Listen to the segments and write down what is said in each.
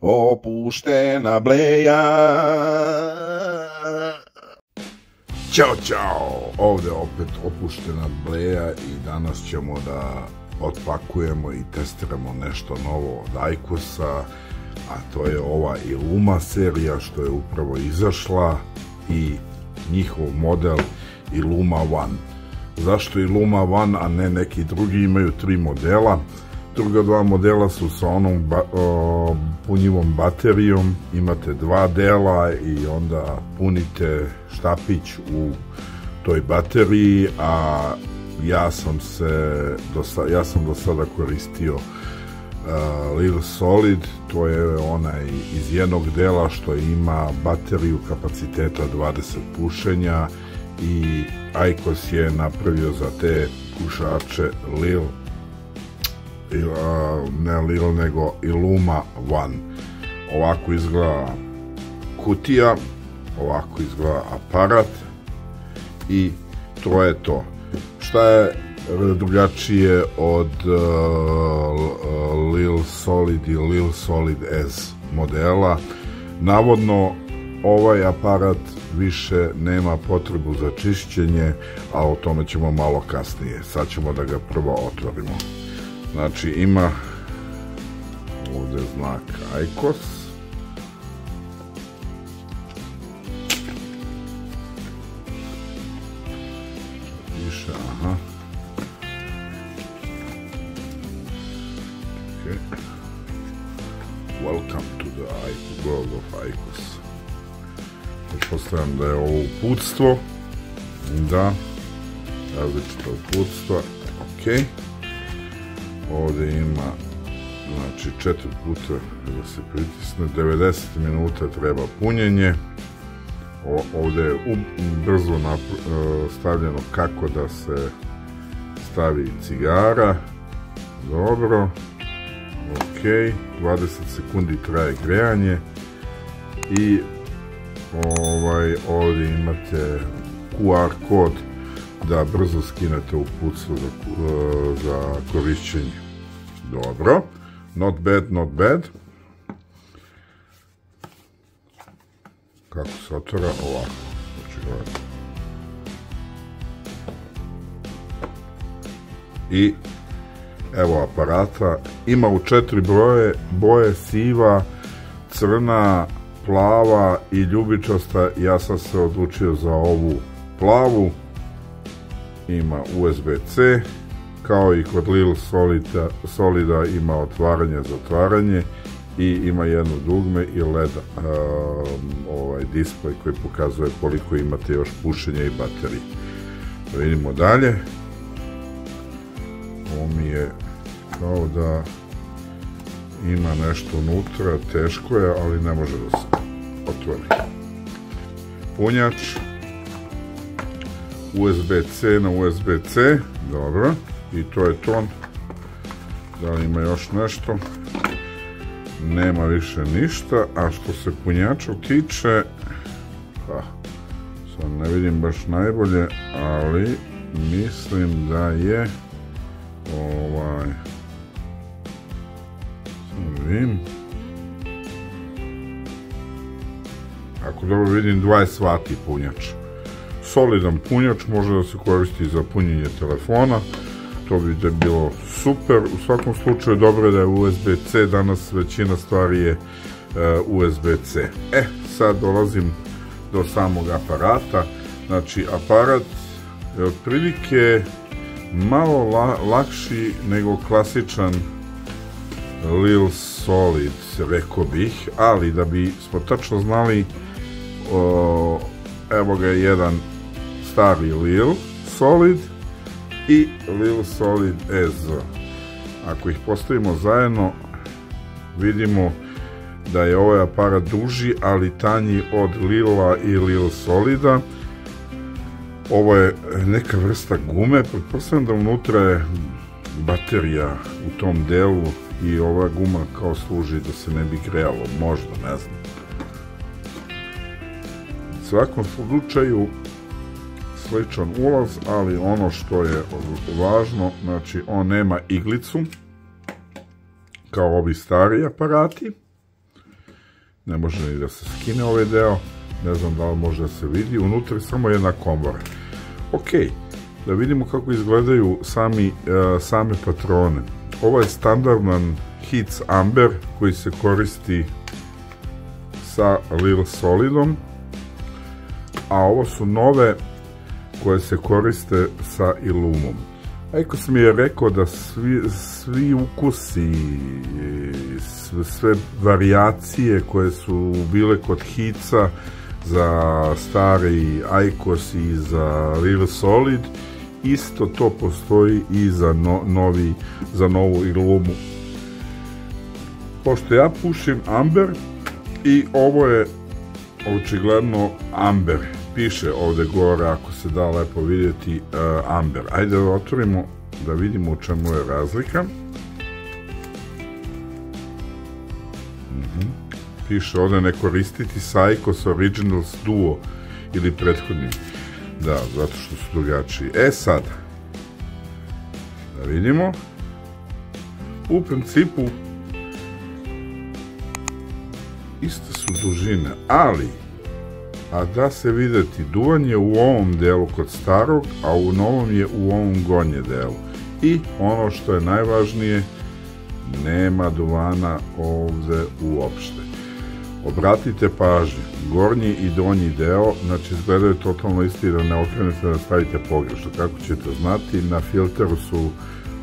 Opuštena bleja. Ćao, čao, ovde opet opuštena bleja i danas ćemo da otpakujemo i testiramo nešto novo od Aikosa, a to je ova Illuma serija što je upravo izašla i njihov model Illuma One. Zašto Illuma One, a ne neki drugi? Imaju 3 modela. Druga 2 modela su sa onom punjivom baterijom, imate 2 dela i onda punite štapić u toj bateriji, a ja sam do sada koristio Lil Solid, to je onaj iz jednog dela što ima bateriju kapaciteta 20 pušenja i Aikos je napravio za te pušače ne Lil nego Illuma One. Ovako izgleda kutija, ovako izgleda aparat i to je to. Šta je drugačije od Lil Solid i Lil Solid S modela? Navodno ovaj aparat više nema potrebu za čišćenje, a o tome ćemo malo kasnije. Sad ćemo da ga prvo otvorimo. Znači ima ovde znak Aikos. Piše, aha. Okay. Welcome to the world of Aikos. Pretpostavljam da je ovo uputstvo. Da. Različite uputstva. Ok. Ovde ima, znači 4 puta da se pritisne, 90 minuta treba punjenje. Ovde je brzo stavljeno kako da se stavi cigara. Dobro. Ok, 20 sekundi traje grejanje. I ovdje imate QR kod da brzo skinete uputstvo za korišćenje. Dobro. Not bad, not bad. Kako se otvara? Ovako. I evo aparata. Ima u 4 boje, siva, crna, plava i ljubičasta. Ja sam se odlučio za ovu plavu. Ima USB-C, kao i kod Lil Solida ima otvaranje, zatvaranje i ima jedno dugme i LED display koji pokazuje koliko imate još pušenja i baterije. Da vidimo dalje. Ovo mi je kao da ima nešto unutra, teško je, ali ne može da se otvori. Punjač. USB-C na USB-C, dobro, i to je to. Da li ima još nešto? Nema više ništa, a što se punjača tiče, sad ne vidim baš najbolje, ali mislim da je sad vidim, ako dobro vidim, 20 W punjač. Solidan punjač, može da se koristi za punjenje telefona, to bi da bilo super. U svakom slučaju dobro je da je USB-C, danas većina stvari je USB-C. Sad dolazim do samog aparata. Znači aparat je otprilike malo lakši nego klasičan Lil Solid, rekao bih, ali da bi smo tačno znali, evo ga jedan stari Lil Solid i Lil Solid S. Ako ih postavimo zajedno, vidimo da je ovaj aparat duži, ali tanji od Lila i Lil Solida. Ovo je neka vrsta gume, pretpostavljam da unutra je baterija u tom delu i ova guma kao služi da se ne bi grejalo, možda, ne znam. U svakom slučaju sličan ulaz, ali ono što je važno, znači on nema iglicu kao ovi stari aparati, ne može ni da se skine ovaj deo, ne znam da li može da se vidi, unutra je samo jedna komora. Ok, da vidimo kako izgledaju same patrone. Ovo je standardan Hits Amber koji se koristi sa Lil Solidom, a ovo su nove koje se koriste sa Illumom. Aikos mi je rekao da svi ukusi, sve varijacije koje su bile kod Hitsa za stari Aikos i za Lil Solid, isto to postoji i za novu Illumu. Pošto ja pušim Amber i ovo je očigledno Amber, piše ovde gore, ako se da lepo vidjeti, Amber. Ajde da otvorimo da vidimo u čemu je razlika. Piše ovde ne koristiti sa Aikos Originals Duo ili prethodni. Da, zato što su drugačiji. Sad, da vidimo. U principu iste su dužine, ali da se videti, duvan je u ovom delu kod starog, a u novom je u ovom gornje delu. I ono što je najvažnije, nema duvana ovde uopšte. Obratite pažnju, gornji i donji deo, znači izgledaju totalno isti, da ne okrenete da stavite pogrešno. Kako ćete znati, na filteru su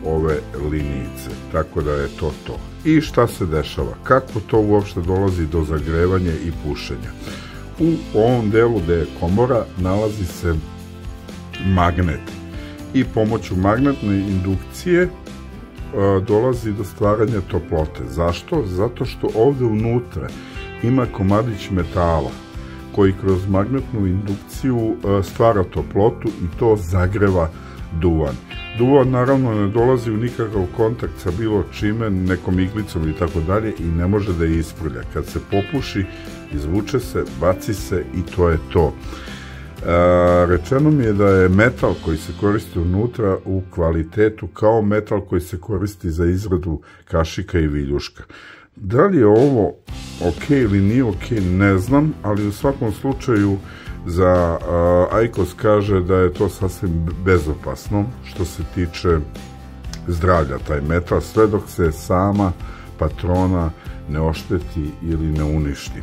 ove linijice, tako da je to to. I šta se dešava? Kako to uopšte dolazi do zagrevanja i pušenja? U ovom delu gde je komora nalazi se magnet i pomoću magnetne indukcije dolazi do stvaranja toplote. Zašto? Zato što ovde unutra ima komadić metala koji kroz magnetnu indukciju stvara toplotu i to zagreva duvan. Duvan naravno ne dolazi u nikakav kontakt sa bilo čime, nekom iglicom i tako dalje i ne može da je isprlja. Kad se popuši, izvuče se, baci se i to je to. Rečeno mi je da je metal koji se koristi unutra u kvalitetu kao metal koji se koristi za izradu kašika i viljuška. Da li je ovo ok ili nije ok, ne znam, ali u svakom slučaju za Aikos kaže da je to sasvim bezopasno što se tiče zdravlja, taj metal, sve dok se sama patrona ne ošteti ili ne uništi.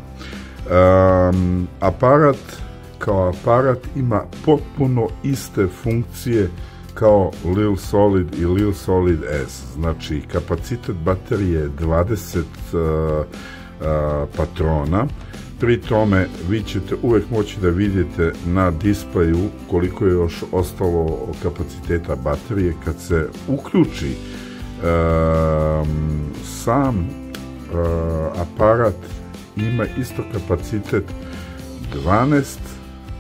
Aparat kao aparat ima potpuno iste funkcije kao Lil Solid i Lil Solid S. Znači, kapacitet baterije je 20 patrona. Pri tome, vi ćete uvek moći da vidite na displeju koliko je još ostalo kapaciteta baterije. Kad se uključi sam aparat, ima isto kapacitet 12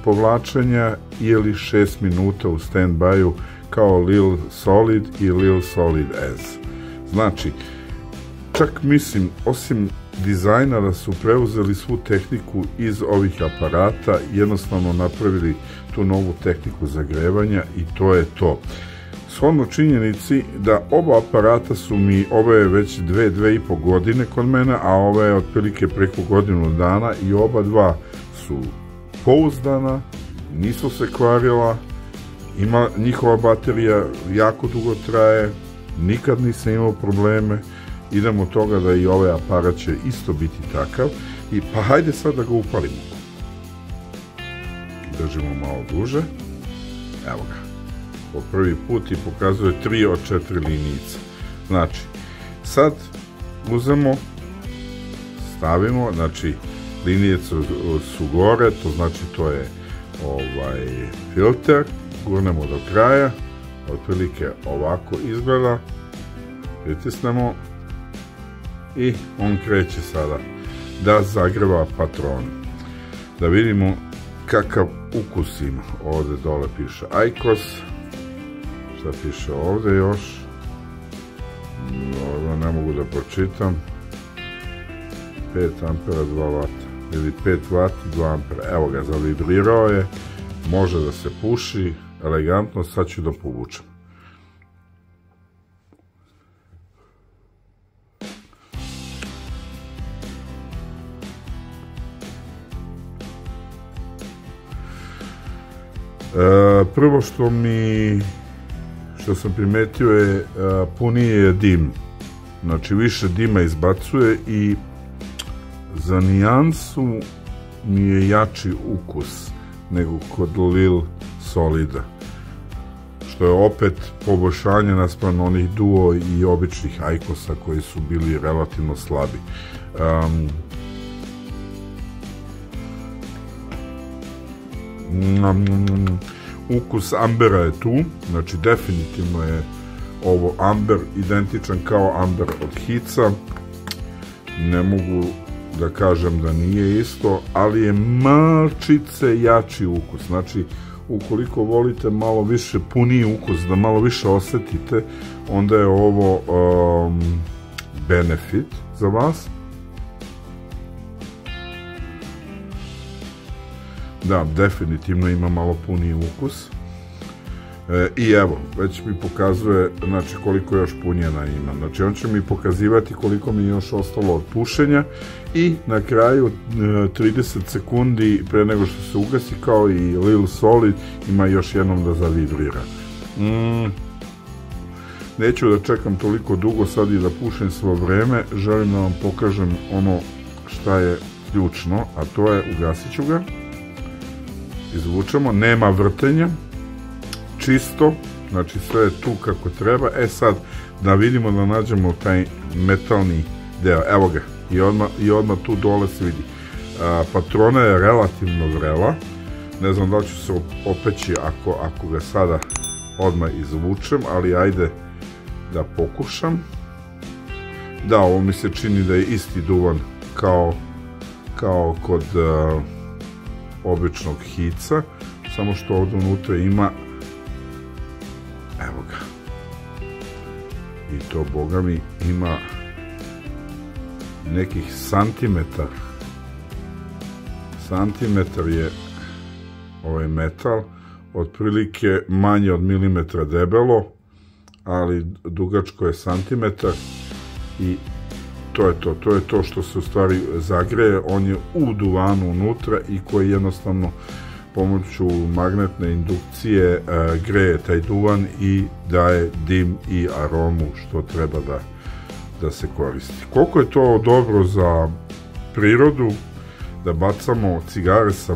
povlačenja ili 6 minuta u stand-by-u kao Lil Solid i Lil Solid S. Znači, čak mislim, osim dizajna da su preuzeli svu tehniku iz ovih aparata, jednostavno napravili tu novu tehniku zagrevanja i to je to. Shodno činjenici da oba aparata su mi, ovo je već 2,5 godine kod mene, a ovo je otprilike preko godinu dana i oba dva su pouzdana, nisu se kvarila, njihova baterija jako dugo traje, nikad nisam imao probleme, idemo od toga da i ovaj aparat će isto biti takav i pa hajde sad da ga upalimo. Držimo malo duže, evo ga, po prvi put i pokazuje 3 od 4 linijice. Znači, sad uzemo, stavimo, znači linijice su gore, to znači to je filter, gurnemo do kraja, otprilike ovako izgleda, pritisnemo i on kreće sada da zagreva patron. Da vidimo kakav ukus ima. Ovde dole piše Aikos, šta piše ovde još, ovo ne mogu da pročitam, 5 ampera 2 vata ili 5 vati 2 ampera, evo ga, zavibrirao je, može da se puši elegantno. Sad ću da povučem. Prvo što sam primetio je puniji je dim, znači više dima izbacuje i za nijansu mi je jači ukus nego kod Lil Solida, što je opet poboljšanje naspram onih Duo i običnih Aykosa koji su bili relativno slabi. Ukus ambera je tu, znači definitivno je ovo amber, identičan kao amber od Hitsa, ne mogu da kažem da nije isto, ali je malčice jači ukus. Znači, ukoliko volite malo više puniji ukus, da malo više osetite, onda je ovo benefit za vas. Da, definitivno ima malo puniji ukus. I evo, već mi pokazuje, znači, koliko još punjena ima. Znači, on će mi pokazivati koliko mi je još ostalo od pušenja i na kraju 30 sekundi pre nego što se ugasi, kao i Lil Solid, ima još jednom da zavibrira. Neću da čekam toliko dugo sad i da pušem svo vreme, želim da vam pokažem ono šta je ključno, a to je, ugasit ću ga, izvučemo, nema vrtenja, čisto, znači sve je tu kako treba. Sad da vidimo, da nađemo taj metalni deo, evo ga, i odmah tu dole se vidi. Patrona je relativno vrela, ne znam da li ću se opeći ako ga sada odmah izvučem, ali ajde da pokušam. Da, ovo mi se čini da je isti duvan kao kod običnog Hitsa, samo što ovdje unutra ima, evo ga, i to, boga mi, ima nekih santimetar je ovaj metal, otprilike manje od milimetra debelo, ali dugačko je santimetar i to je to što se u stvari zagreje. On je u duvanu unutra i koji jednostavno pomoću magnetne indukcije greje taj duvan i daje dim i aromu što treba da se koristi. Koliko je to dobro za prirodu, da bacamo cigare sa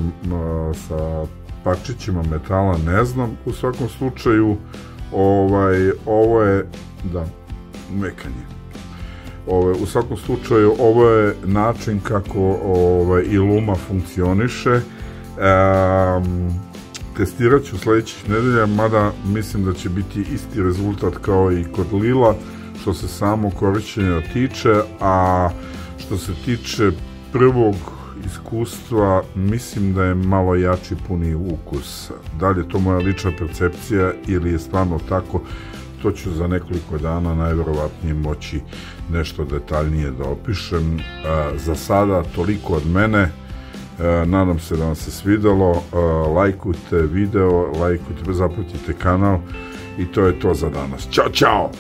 parčićima metala, ne znam. U svakom slučaju ovo je, da, mekanje. U svakom slučaju ovo je način kako Iluma funkcioniše. Testirat ću sledećih nedelja, mada mislim da će biti isti rezultat kao i kod Lila što se samo korišćenja tiče, a što se tiče prvog iskustva, mislim da je malo jači, puniji ukus. Da li je to moja lična percepcija ili je stvarno tako, to ću za nekoliko dana najverovatnije moći nešto detaljnije da opišem. Za sada toliko od mene. Nadam se da vam se svidelo. Lajkujte video, zapratite kanal i to je to za danas. Ćao, čao!